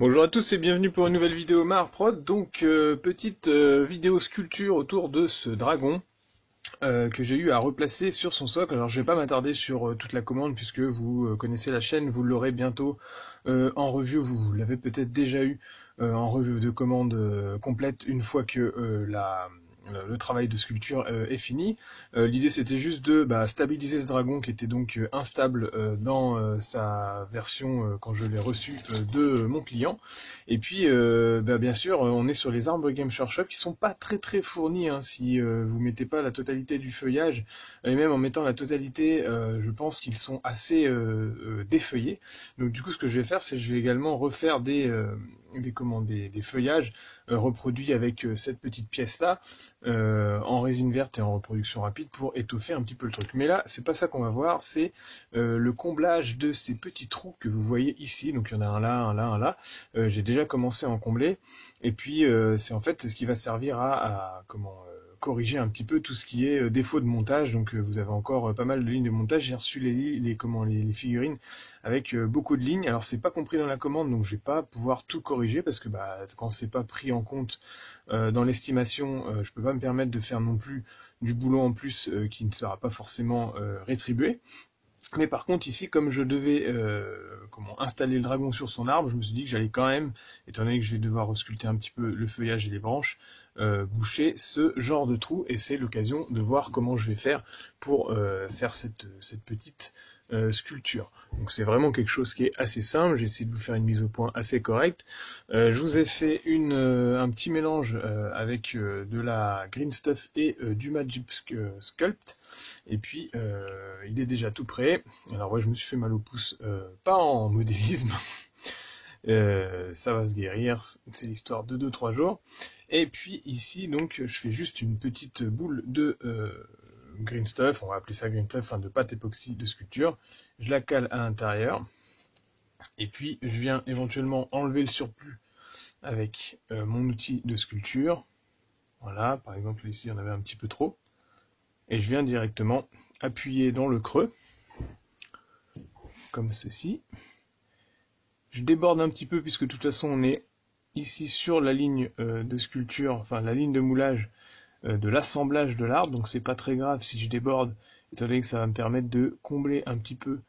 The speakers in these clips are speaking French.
Bonjour à tous et bienvenue pour une nouvelle vidéo Maharprod. Donc petite vidéo sculpture autour de ce dragon que j'ai eu à replacer sur son socle. Alors je vais pas m'attarder sur toute la commande puisque vous connaissez la chaîne, vous l'aurez bientôt en review, vous l'avez peut-être déjà eu en review de commande complète une fois que le travail de sculpture est fini. L'idée c'était juste de stabiliser ce dragon qui était donc instable dans sa version quand je l'ai reçu de mon client. Et puis bien sûr on est sur les arbres Games Workshop qui sont pas très fournis hein, si vous mettez pas la totalité du feuillage, et même en mettant la totalité je pense qu'ils sont assez défeuillés. Donc du coup ce que je vais faire c'est que je vais également refaire des feuillages reproduits avec cette petite pièce là en résine verte et en reproduction rapide pour étoffer un petit peu le truc. Mais là, c'est pas ça qu'on va voir, c'est le comblage de ces petits trous que vous voyez ici. Donc il y en a un là, un là, un là. J'ai déjà commencé à en combler. Et puis c'est en fait ce qui va servir à corriger un petit peu tout ce qui est défaut de montage. Donc vous avez encore pas mal de lignes de montage. J'ai reçu les figurines avec beaucoup de lignes. Alors c'est pas compris dans la commande, donc je vais pas pouvoir tout corriger parce que quand c'est pas pris en compte dans l'estimation, je peux pas me permettre de faire non plus du boulot en plus qui ne sera pas forcément rétribué. Mais par contre ici, comme je devais installer le dragon sur son arbre, je me suis dit que j'allais quand même, étant donné que je vais devoir resculpter un petit peu le feuillage et les branches, boucher ce genre de trou, et c'est l'occasion de voir comment je vais faire pour faire cette petite sculpture. Donc c'est vraiment quelque chose qui est assez simple, j'ai essayé de vous faire une mise au point assez correcte. Je vous ai fait un petit mélange avec de la green stuff et du Magic Sculpt, et puis il est déjà tout prêt. Alors ouais, je me suis fait mal au pouce, pas en modélisme, ça va se guérir, c'est l'histoire de 2-3 jours. Et puis ici donc je fais juste une petite boule de green stuff, on va appeler ça green stuff, de pâte époxy de sculpture. Je la cale à l'intérieur, et puis je viens éventuellement enlever le surplus avec mon outil de sculpture. Voilà, par exemple ici on avait un petit peu trop, et je viens directement appuyer dans le creux, comme ceci. Je déborde un petit peu puisque de toute façon on est ici sur la ligne de sculpture, enfin la ligne de moulage de l'assemblage de l'arbre, donc c'est pas très grave si je déborde, étant donné que ça va me permettre de combler un petit peu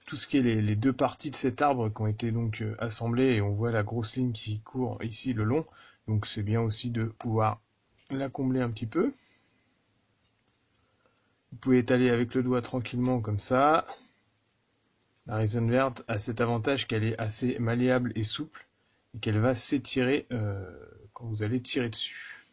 tout ce qui est les deux parties de cet arbre qui ont été donc assemblées, et on voit la grosse ligne qui court ici le long, donc c'est bien aussi de pouvoir la combler un petit peu. Vous pouvez étaler avec le doigt tranquillement comme ça. La résine verte a cet avantage qu'elle est assez malléable et souple, et qu'elle va s'étirer quand vous allez tirer dessus.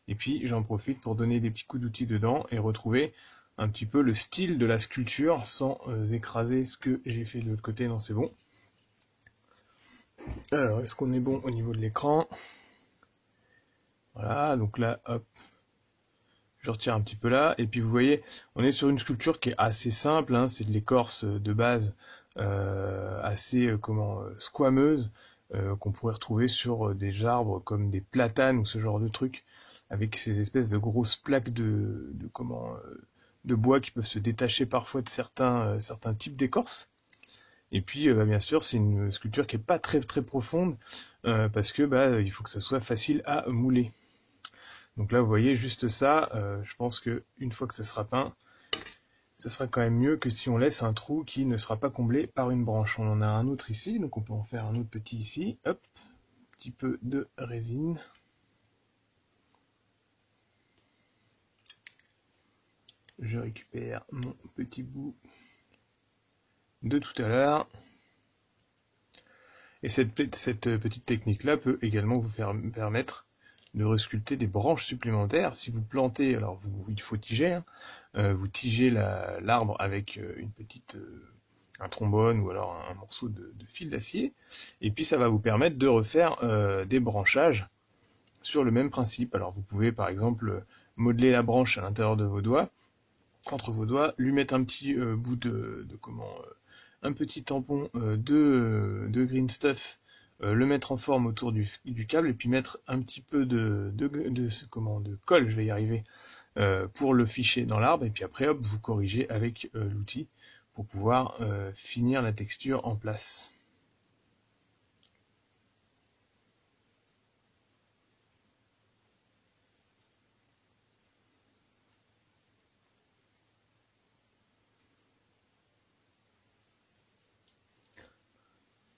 Et puis j'en profite pour donner des petits coups d'outil dedans et retrouver un petit peu le style de la sculpture sans écraser ce que j'ai fait de l'autre côté. Non, c'est bon. Alors, est-ce qu'on est bon au niveau de l'écran? Voilà, donc là, hop, je retire un petit peu là, et puis vous voyez, on est sur une sculpture qui est assez simple, hein, c'est de l'écorce de base assez squameuse, qu'on pourrait retrouver sur des arbres comme des platanes ou ce genre de trucs, avec ces espèces de grosses plaques de bois qui peuvent se détacher parfois de certains types d'écorce. Et puis bien sûr c'est une sculpture qui est pas très profonde, parce que il faut que ça soit facile à mouler. Donc là vous voyez juste ça, je pense que une fois que ça sera peint, ça sera quand même mieux que si on laisse un trou qui ne sera pas comblé par une branche. On en a un autre ici, donc on peut en faire un autre petit ici. Hop, petit peu de résine. Je récupère mon petit bout de tout à l'heure. Et cette petite technique-là peut également vous permettre de resculpter des branches supplémentaires. Si vous plantez, alors il faut tiger, hein, vous tigez l'arbre avec un trombone ou alors un morceau de fil d'acier, et puis ça va vous permettre de refaire des branchages sur le même principe. Alors vous pouvez par exemple modeler la branche à l'intérieur de vos doigts, entre vos doigts, lui mettre un petit bout un petit tampon de green stuff, le mettre en forme autour du câble, et puis mettre un petit peu de colle, je vais y arriver, pour le ficher dans l'arbre, et puis après hop, vous corrigez avec l'outil pour pouvoir finir la texture en place.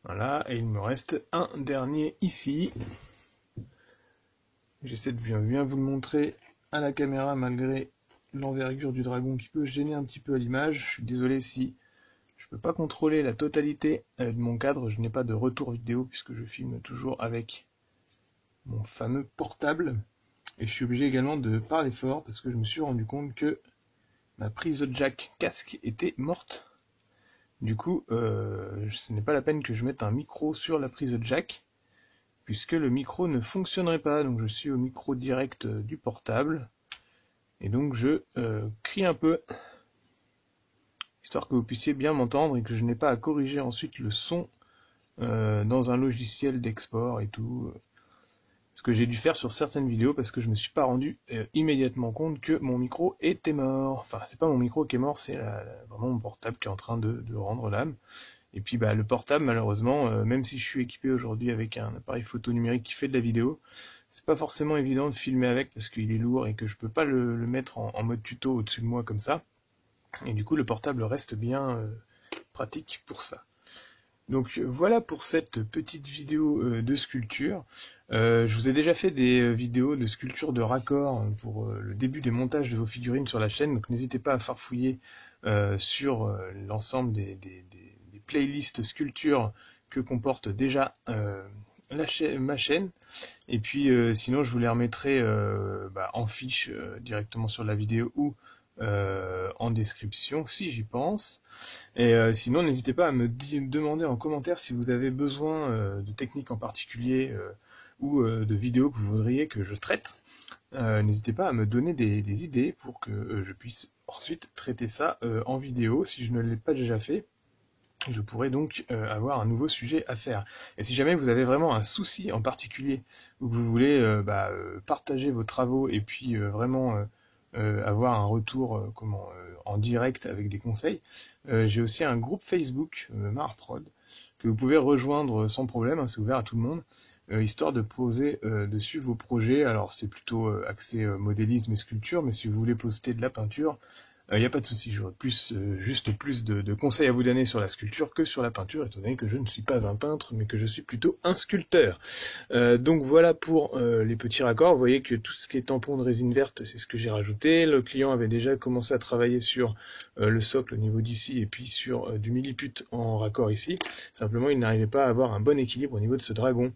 Voilà, et il me reste un dernier ici. J'essaie de bien vous le montrer à la caméra malgré l'envergure du dragon qui peut gêner un petit peu à l'image. Je suis désolé si je peux pas contrôler la totalité de mon cadre. Je n'ai pas de retour vidéo puisque je filme toujours avec mon fameux portable. Et je suis obligé également de parler fort parce que je me suis rendu compte que ma prise jack casque était morte. Du coup, ce n'est pas la peine que je mette un micro sur la prise jack, puisque le micro ne fonctionnerait pas. Donc je suis au micro direct du portable, et donc je crie un peu, histoire que vous puissiez bien m'entendre et que je n'ai pas à corriger ensuite le son dans un logiciel d'export et tout. Ce que j'ai dû faire sur certaines vidéos parce que je me suis pas rendu immédiatement compte que mon micro était mort. Enfin, c'est pas mon micro qui est mort, c'est vraiment mon portable qui est en train de rendre l'âme. Et puis le portable, malheureusement, même si je suis équipé aujourd'hui avec un appareil photo numérique qui fait de la vidéo, c'est pas forcément évident de filmer avec parce qu'il est lourd et que je peux pas le mettre en mode tuto au-dessus de moi comme ça. Et du coup, le portable reste bien pratique pour ça. Donc voilà pour cette petite vidéo de sculpture. Je vous ai déjà fait des vidéos de sculpture de raccord pour le début des montages de vos figurines sur la chaîne, donc n'hésitez pas à farfouiller sur l'ensemble des playlists sculpture que comporte déjà ma chaîne. Et puis sinon je vous les remettrai en fiche directement sur la vidéo ou en description si j'y pense. Et sinon n'hésitez pas à me demander en commentaire si vous avez besoin de techniques en particulier ou de vidéos que vous voudriez que je traite. N'hésitez pas à me donner des idées pour que je puisse ensuite traiter ça en vidéo si je ne l'ai pas déjà fait. Je pourrais donc avoir un nouveau sujet à faire. Et si jamais vous avez vraiment un souci en particulier ou que vous voulez partager vos travaux et puis vraiment avoir un retour en direct avec des conseils, j'ai aussi un groupe Facebook Marprod que vous pouvez rejoindre sans problème, hein, c'est ouvert à tout le monde, histoire de poser dessus vos projets. Alors c'est plutôt axé modélisme et sculpture, mais si vous voulez poster de la peinture, il n'y a pas de souci, j'aurais juste plus de conseils à vous donner sur la sculpture que sur la peinture, étant donné que je ne suis pas un peintre, mais que je suis plutôt un sculpteur. Donc voilà pour les petits raccords. Vous voyez que tout ce qui est tampon de résine verte, c'est ce que j'ai rajouté. Le client avait déjà commencé à travailler sur le socle au niveau d'ici, et puis sur du milliput en raccord ici. Simplement, il n'arrivait pas à avoir un bon équilibre au niveau de ce dragon.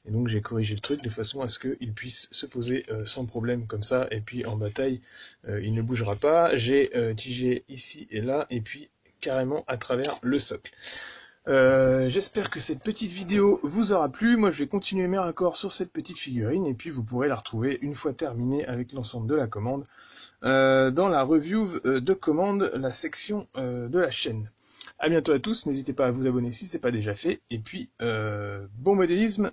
Et donc j'ai corrigé le truc de façon à ce qu'il puisse se poser sans problème comme ça, et puis en bataille, il ne bougera pas. J'ai tigé ici et là, et puis carrément à travers le socle. J'espère que cette petite vidéo vous aura plu. Moi je vais continuer mes raccords sur cette petite figurine, et puis vous pourrez la retrouver une fois terminée avec l'ensemble de la commande dans la review de commande, la section de la chaîne. A bientôt à tous, n'hésitez pas à vous abonner si ce n'est pas déjà fait, et puis bon modélisme.